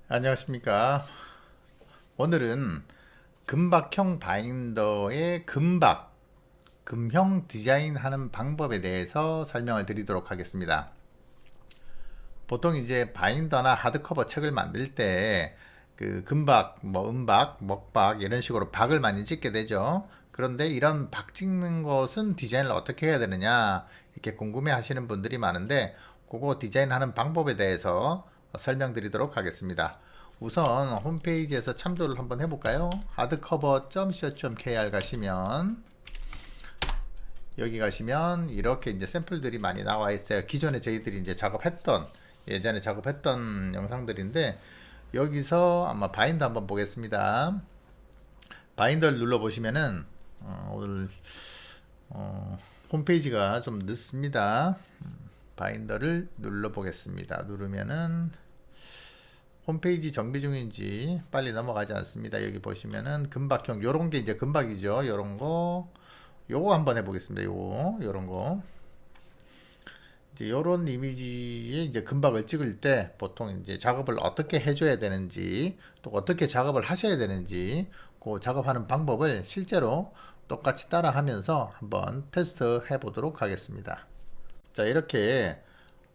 안녕하십니까. 오늘은 금박형 바인더의 금형 디자인하는 방법에 대해서 설명을 드리도록 하겠습니다. 보통 이제 바인더나 하드커버 책을 만들 때 그 금박, 은박, 먹박 이런 식으로 박을 많이 찍게 되죠. 그런데 이런 박 찍는 것은 디자인을 어떻게 해야 되느냐 이렇게 궁금해 하시는 분들이 많은데 그거 디자인하는 방법에 대해서 설명드리도록 하겠습니다. 우선 홈페이지에서 참조를 한번 해볼까요? hardcover.co.kr 가시면 여기 가시면 이렇게 이제 샘플들이 많이 나와 있어요. 기존에 저희들이 이제 예전에 작업했던 영상들인데 여기서 아마 바인더 한번 보겠습니다. 바인더를 눌러 보시면은 오늘 홈페이지가 좀 늦습니다. 바인더를 눌러 보겠습니다. 누르면은 홈페이지 정비 중인지 빨리 넘어가지 않습니다. 여기 보시면은 금박형 요런 게 이제 금박이죠. 요런 거 요거 한번 해보겠습니다. 요런 거 이제 요런 이미지에 이제 금박을 찍을 때 보통 이제 작업을 어떻게 해줘야 되는지 또 어떻게 작업을 하셔야 되는지 그 작업하는 방법을 실제로 똑같이 따라 하면서 한번 테스트 해 보도록 하겠습니다. 자, 이렇게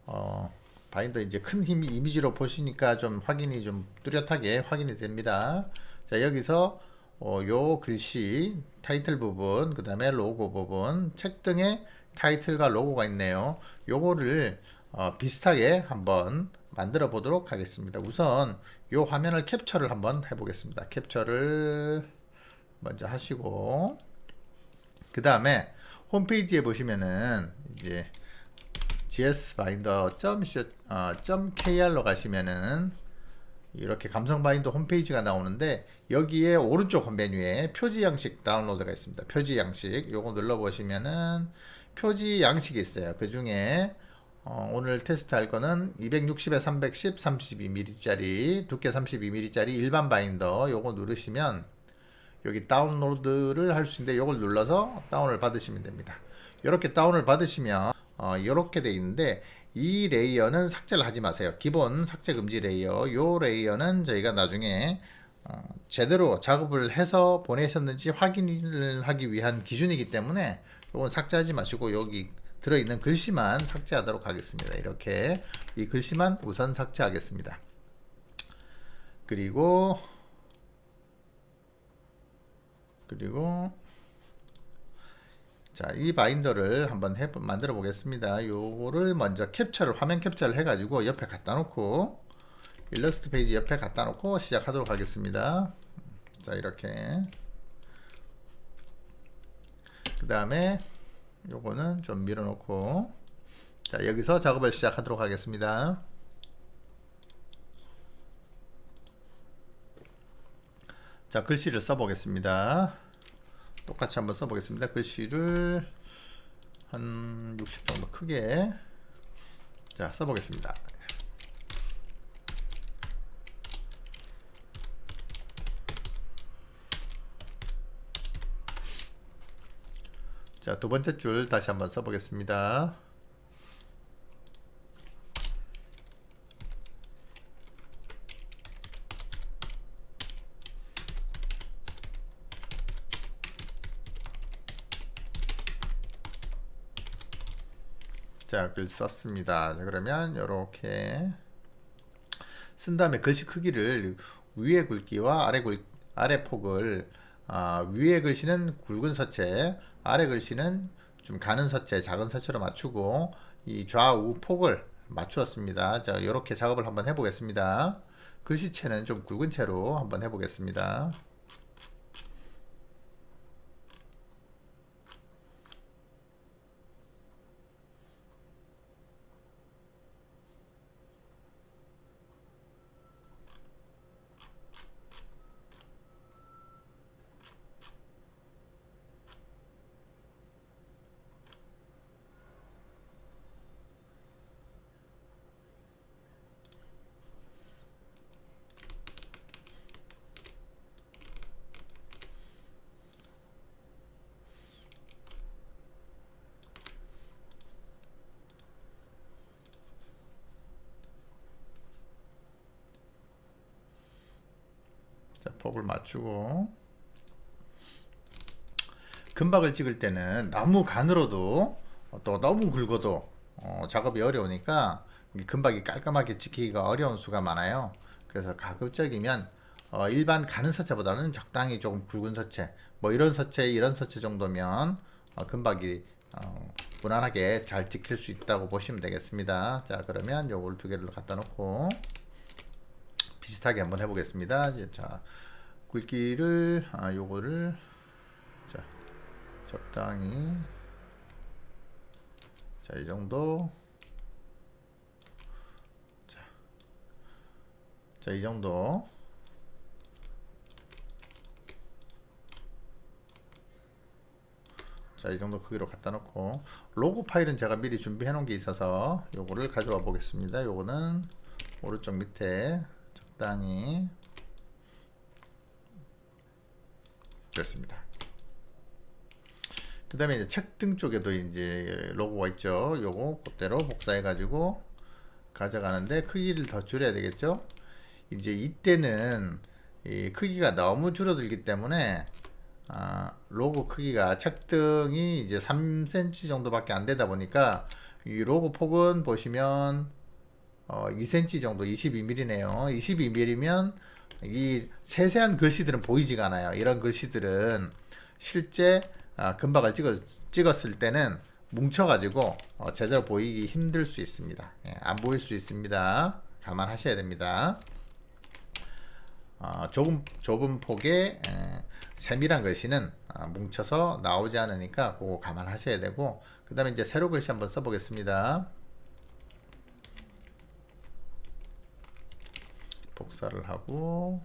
어, 바인더 이제 큰 힘 이미지로 보시니까 좀 확인이 좀 뚜렷하게 확인이 됩니다. 자, 여기서 요 글씨 타이틀 부분, 그 다음에 로고 부분, 책 등에 타이틀과 로고가 있네요. 요거를 비슷하게 한번 만들어 보도록 하겠습니다. 우선 요 화면을 캡처를 한번 해 보겠습니다. capture를 먼저 하시고 그 다음에 홈페이지에 보시면은 이제 gsbinder.kr로 가시면은 이렇게 감성 바인더 홈페이지가 나오는데 여기에 오른쪽 메뉴에 표지 양식 다운로드가 있습니다. 표지 양식 요거 눌러 보시면은 표지 양식이 있어요. 그 중에 오늘 테스트할 거는 260에 310 32mm짜리 두께 32mm짜리 일반 바인더 요거 누르시면 여기 다운로드를 할 수 있는데 요걸 눌러서 다운을 받으시면 됩니다. 이렇게 다운을 받으시면 이렇게 돼 있는데 이 레이어는 삭제를 하지 마세요. 기본 삭제 금지 레이어. 요 레이어는 저희가 나중에 제대로 작업을 해서 보내셨는지 확인을 하기 위한 기준이기 때문에 이건 삭제하지 마시고 여기 들어있는 글씨만 삭제하도록 하겠습니다. 이렇게 이 글씨만 우선 삭제하겠습니다. 그리고 자, 이 바인더를 한번 만들어 보겠습니다. 요거를 먼저 화면 캡처를 해가지고 옆에 갖다 놓고, 일러스트 페이지 옆에 갖다 놓고 시작하도록 하겠습니다. 자, 이렇게. 그 다음에 요거는 좀 밀어 놓고, 자, 여기서 작업을 시작하도록 하겠습니다. 자, 글씨를 써보겠습니다. 똑같이 한번 써보겠습니다. 글씨를 한 60 정도 크게 자 써보겠습니다. 자, 두 번째 줄 다시 한번 써보겠습니다. 자, 글 썼습니다. 자, 그러면 이렇게 쓴 다음에 글씨 크기를 위에 굵기와 아래 폭을 위에 글씨는 굵은 서체, 아래 글씨는 좀 가는 서체, 작은 서체로 맞추고 이 좌우 폭을 맞추었습니다. 자, 이렇게 작업을 한번 해보겠습니다. 글씨체는 좀 굵은 채로 한번 해보겠습니다. 자, 폭을 맞추고 금박을 찍을 때는 너무 가늘어도 또 너무 굵어도 작업이 어려우니까 금박이 깔끔하게 찍히기가 어려운 수가 많아요. 그래서 가급적이면 일반 가는 서체보다는 적당히 조금 굵은 서체, 뭐 이런 서체 정도면 금박이 무난하게 잘 찍힐 수 있다고 보시면 되겠습니다. 자, 그러면 요걸 두 개를 갖다 놓고 비슷하게 한번 해보겠습니다. 자, 굵기를 요거를 자, 적당히 자, 이 정도 자, 이 정도 자, 이 정도 크기로 갖다 놓고 로고 파일은 제가 미리 준비해 놓은 게 있어서 요거를 가져와 보겠습니다. 요거는 오른쪽 밑에 적당히 됐습니다. 그 다음에 이제 책등 쪽에도 이제 로고가 있죠. 요거 그대로 복사해 가지고 가져가는데 크기를 더 줄여야 되겠죠. 이제 이때는 이 크기가 너무 줄어들기 때문에 로고 크기가 책등이 이제 3cm 정도밖에 안 되다 보니까 이 로고 폭은 보시면 2cm 정도, 22mm네요. 22mm면 이 세세한 글씨들은 보이지가 않아요. 이런 글씨들은 실제 금박을 찍었을 때는 뭉쳐가지고 제대로 보이기 힘들 수 있습니다. 예, 안 보일 수 있습니다. 감안하셔야 됩니다. 좁은 폭의 세밀한 글씨는 뭉쳐서 나오지 않으니까 그거 감안하셔야 되고, 그 다음에 이제 세로 글씨 한번 써보겠습니다. 복사를 하고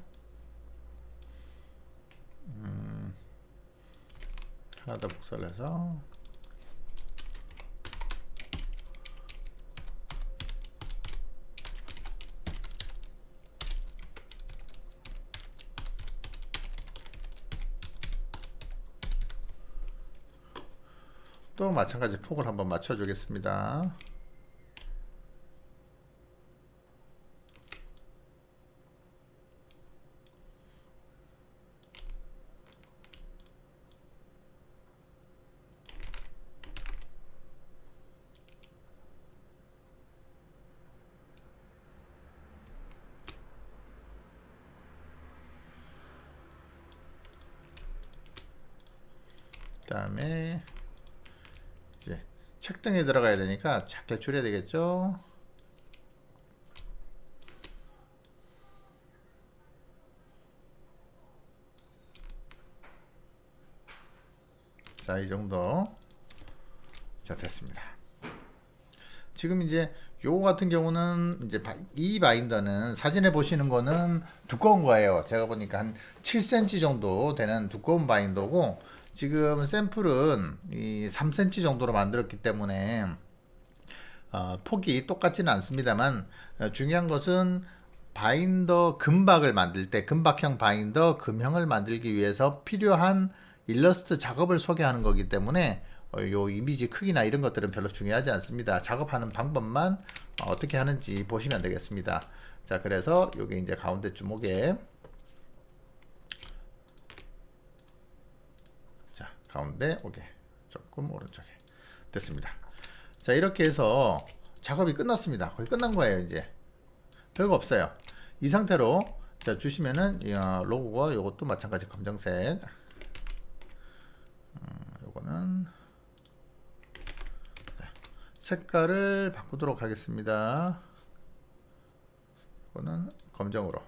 하나 더 복사를 해서 또 마찬가지 폭을 한번 맞춰 주겠습니다. 그 다음에 이제 책등에 들어가야 되니까 작게 줄여야 되겠죠. 자, 이 정도. 자, 됐습니다. 지금 이제 요거 같은 경우는 이제 이 바인더는 사진에 보시는 거는 두꺼운 거예요. 제가 보니까 한 7cm 정도 되는 두꺼운 바인더고, 지금 샘플은 이 3cm 정도로 만들었기 때문에 폭이 똑같지는 않습니다만, 중요한 것은 바인더 금박을 만들 때 금박형 바인더 금형을 만들기 위해서 필요한 일러스트 작업을 소개하는 거기 때문에 요 이미지 크기나 이런 것들은 별로 중요하지 않습니다. 작업하는 방법만 어떻게 하는지 보시면 되겠습니다. 자, 그래서 요게 이제 가운데 주목에 자, 가운데 오게 조금 오른쪽에 됐습니다. 자, 이렇게 해서 작업이 끝났습니다. 거의 끝난 거예요. 이제 별거 없어요. 이 상태로 자 주시면은 로고가 요것도 마찬가지 검정색, 요거는 색깔을 바꾸도록 하겠습니다. 이거는 검정으로.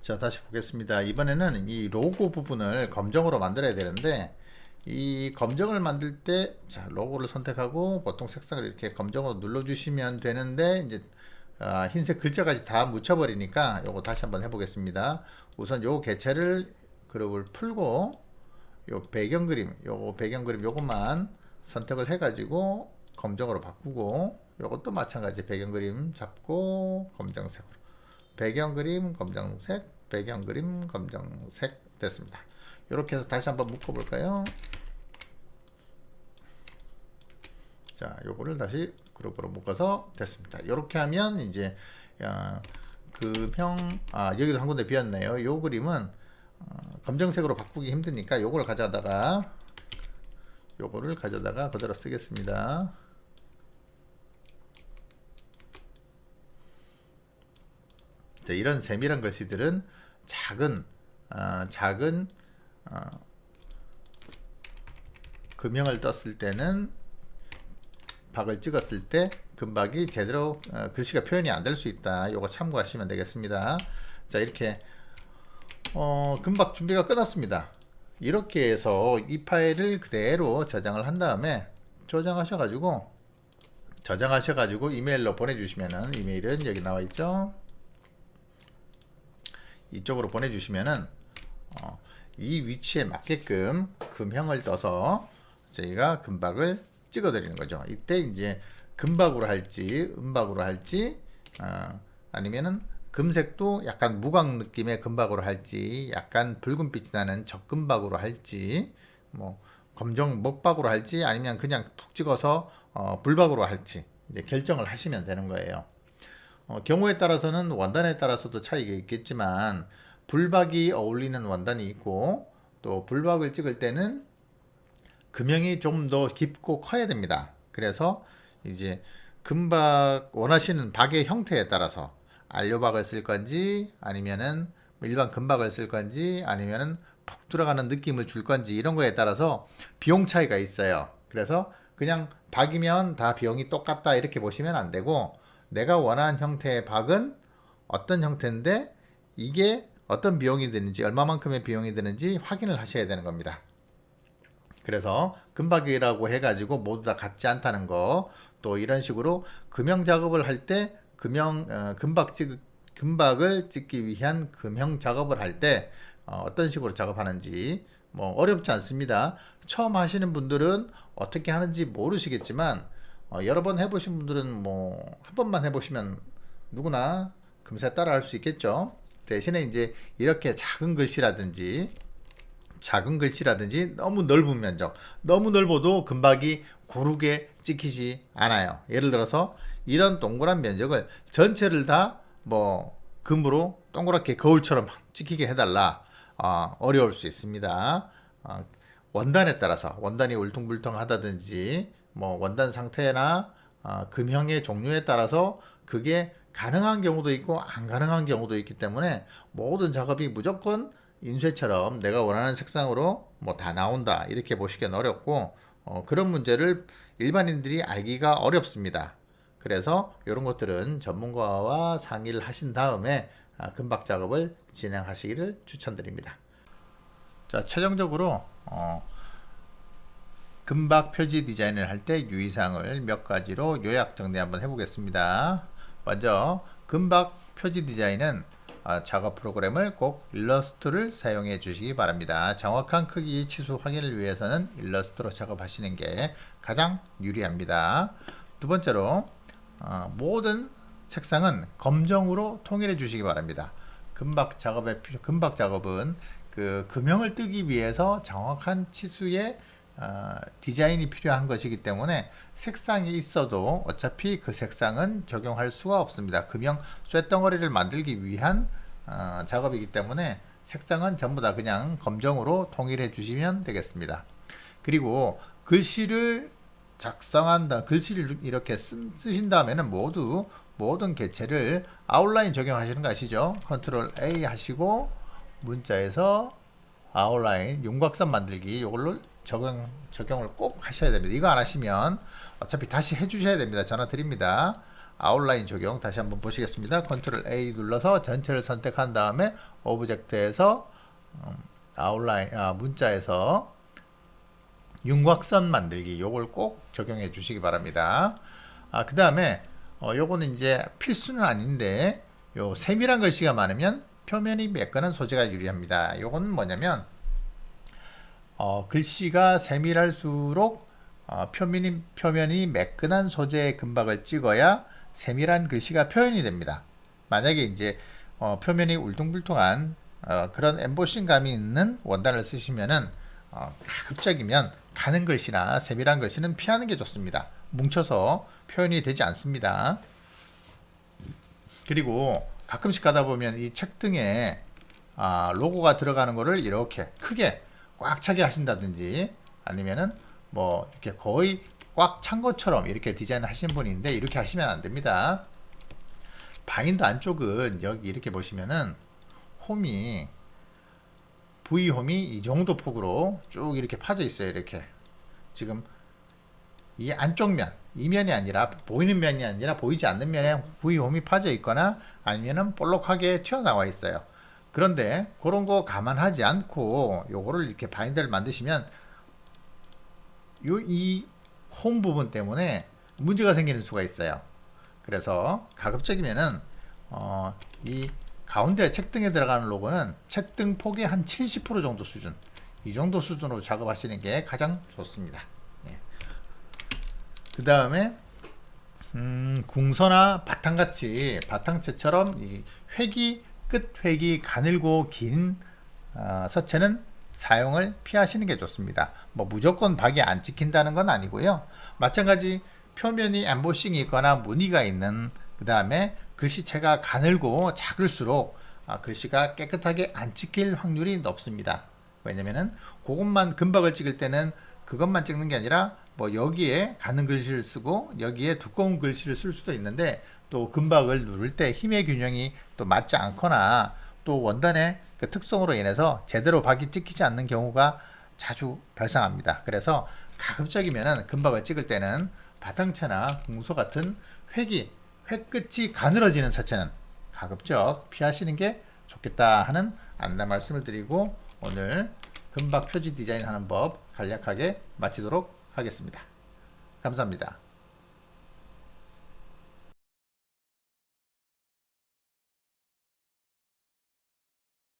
자, 다시 보겠습니다. 이번에는 이 로고 부분을 검정으로 만들어야 되는데, 이 검정을 만들 때 자, 로고를 선택하고 보통 색상을 이렇게 검정으로 눌러 주시면 되는데, 이제 흰색 글자까지 다 묻혀버리니까 요거 다시 한번 해보겠습니다. 우선 요 개체를 그룹을 풀고 요 배경 그림 요것만 선택을 해 가지고 검정으로 바꾸고, 요것도 마찬가지 배경 그림 잡고 검정색으로, 배경 그림 검정색, 배경 그림 검정색 됐습니다. 이렇게 해서 다시 한번 묶어 볼까요? 자, 요거를 다시 그룹으로 묶어서 됐습니다. 이렇게 하면 이제 여기도 한 군데 비었네요. 요 그림은 검정색으로 바꾸기 힘드니까 요거를 가져다가 그대로 쓰겠습니다. 자, 이런 세밀한 글씨들은 작은 금형을 떴을 때는 박을 찍었을 때 금박이 제대로 글씨가 표현이 안 될 수 있다. 요거 참고하시면 되겠습니다. 자, 이렇게 금박 준비가 끝났습니다. 이렇게 해서 이 파일을 그대로 저장을 한 다음에 저장하셔가지고 이메일로 보내주시면은, 이메일은 여기 나와 있죠. 이쪽으로 보내주시면은 이 위치에 맞게끔 금형을 떠서 저희가 금박을 찍어 드리는 거죠. 이때 이제 금박으로 할지 은박으로 할지 아니면은 금색도 약간 무광 느낌의 금박으로 할지, 약간 붉은빛이 나는 적금박으로 할지, 뭐 검정 먹박으로 할지, 아니면 그냥 푹 찍어서 불박으로 할지 이제 결정을 하시면 되는 거예요. 경우에 따라서는 원단에 따라서도 차이가 있겠지만 불박이 어울리는 원단이 있고, 또 불박을 찍을 때는 금형이 좀 더 깊고 커야 됩니다. 그래서 이제 금박 원하시는 박의 형태에 따라서 안료박을 쓸 건지, 아니면은 일반 금박을 쓸 건지, 아니면은 푹 들어가는 느낌을 줄 건지, 이런 거에 따라서 비용 차이가 있어요. 그래서 그냥 박이면 다 비용이 똑같다 이렇게 보시면 안 되고, 내가 원하는 형태의 박은 어떤 형태인데 이게 어떤 비용이 드는지, 얼마만큼의 비용이 드는지 확인을 하셔야 되는 겁니다. 그래서 금박이라고 해가지고 모두 다 같지 않다는 거, 또 이런 식으로 금형 작업을 할 때 금박을 찍기 위한 금형 작업을 할 때 어떤 식으로 작업하는지 뭐 어렵지 않습니다. 처음 하시는 분들은 어떻게 하는지 모르시겠지만 여러 번 해보신 분들은 뭐 한 번만 해보시면 누구나 금세 따라 할 수 있겠죠. 대신에 이제 이렇게 작은 글씨라든지 너무 넓은 면적, 너무 넓어도 금박이 고르게 찍히지 않아요. 예를 들어서 이런 동그란 면적을 전체를 다 뭐 금으로 동그랗게 거울처럼 찍히게 해달라, 어려울 수 있습니다. 원단에 따라서, 원단이 울퉁불퉁하다든지 뭐 원단 상태나 금형의 종류에 따라서 그게 가능한 경우도 있고 안 가능한 경우도 있기 때문에 모든 작업이 무조건 인쇄처럼 내가 원하는 색상으로 뭐 다 나온다 이렇게 보시기는 어렵고, 그런 문제를 일반인들이 알기가 어렵습니다. 그래서 이런 것들은 전문가와 상의를 하신 다음에 금박 작업을 진행하시기를 추천드립니다. 자, 최종적으로 금박 표지 디자인을 할 때 유의사항을 몇 가지로 요약 정리 한번 해보겠습니다. 먼저 금박 표지 디자인은 작업 프로그램을 꼭 일러스트를 사용해 주시기 바랍니다. 정확한 크기 치수 확인을 위해서는 일러스트로 작업하시는 게 가장 유리합니다. 두 번째로 모든 색상은 검정으로 통일해 주시기 바랍니다. 금박 작업은 그 금형을 뜨기 위해서 정확한 치수의 디자인이 필요한 것이기 때문에 색상이 있어도 어차피 그 색상은 적용할 수가 없습니다. 금형 쇳덩어리를 만들기 위한 작업이기 때문에 색상은 전부 다 그냥 검정으로 통일해 주시면 되겠습니다. 그리고 글씨를 이렇게 쓰신 다음에는 모든 개체를 아웃라인 적용하시는 거 아시죠? 컨트롤 A 하시고 문자에서 아웃라인 윤곽선 만들기, 이걸로 적용을 꼭 하셔야 됩니다. 이거 안 하시면 어차피 다시 해주셔야 됩니다. 전화 드립니다. 아웃라인 적용 다시 한번 보시겠습니다. 컨트롤 A 눌러서 전체를 선택한 다음에 오브젝트에서 아웃라인 문자에서 윤곽선 만들기, 요걸 꼭 적용해 주시기 바랍니다. 그 다음에 요거는 이제 필수는 아닌데, 요 세밀한 글씨가 많으면 표면이 매끈한 소재가 유리합니다. 요건 뭐냐면 글씨가 세밀할수록 표면이 매끈한 소재의 금박을 찍어야 세밀한 글씨가 표현이 됩니다. 만약에 이제 표면이 울퉁불퉁한 그런 엠보싱감이 있는 원단을 쓰시면은 가급적이면 가는 글씨나 세밀한 글씨는 피하는 게 좋습니다. 뭉쳐서 표현이 되지 않습니다. 그리고 가끔씩 가다 보면 이 책등에 로고가 들어가는 거를 이렇게 크게 꽉 차게 하신다든지 아니면은 뭐 이렇게 거의 꽉 찬 것처럼 이렇게 디자인 하시는 분이 있는데 이렇게 하시면 안 됩니다. 바인더 안쪽은 여기 이렇게 보시면은 홈이 V홈이 이 정도 폭으로 쭉 이렇게 파져 있어요. 이렇게 지금 이 안쪽 면, 이 면이 아니라 보이는 면이 아니라 보이지 않는 면에 V홈이 파져 있거나 아니면은 볼록하게 튀어나와 있어요. 그런데 그런 거 감안하지 않고 요거를 이렇게 바인더를 만드시면 이 홈 부분 때문에 문제가 생기는 수가 있어요. 그래서 가급적이면은 이 가운데 책등에 들어가는 로고는 책등 폭의 한 70% 정도 수준, 이 정도 수준으로 작업하시는 게 가장 좋습니다. 예. 그 다음에 궁서나 바탕같이 바탕체처럼 이 끝 획이 가늘고 긴 서체는 사용을 피하시는 게 좋습니다. 뭐 무조건 박이 안 찍힌다는 건 아니고요. 마찬가지 표면이 엠보싱이 있거나 무늬가 있는, 그 다음에 글씨체가 가늘고 작을수록 글씨가 깨끗하게 안 찍힐 확률이 높습니다. 왜냐면은 그것만 금박을 찍을 때는 그것만 찍는 게 아니라 뭐 여기에 가는 글씨를 쓰고 여기에 두꺼운 글씨를 쓸 수도 있는데, 또 금박을 누를 때 힘의 균형이 또 맞지 않거나 또 원단의 그 특성으로 인해서 제대로 박이 찍히지 않는 경우가 자주 발생합니다. 그래서 가급적이면은 금박을 찍을 때는 바탕체나 궁서 같은 획 끝이 가늘어지는 서체는 가급적 피하시는 게 좋겠다 하는 안내 말씀을 드리고, 오늘 금박 표지 디자인 하는 법 간략하게 마치도록 하겠습니다. 감사합니다.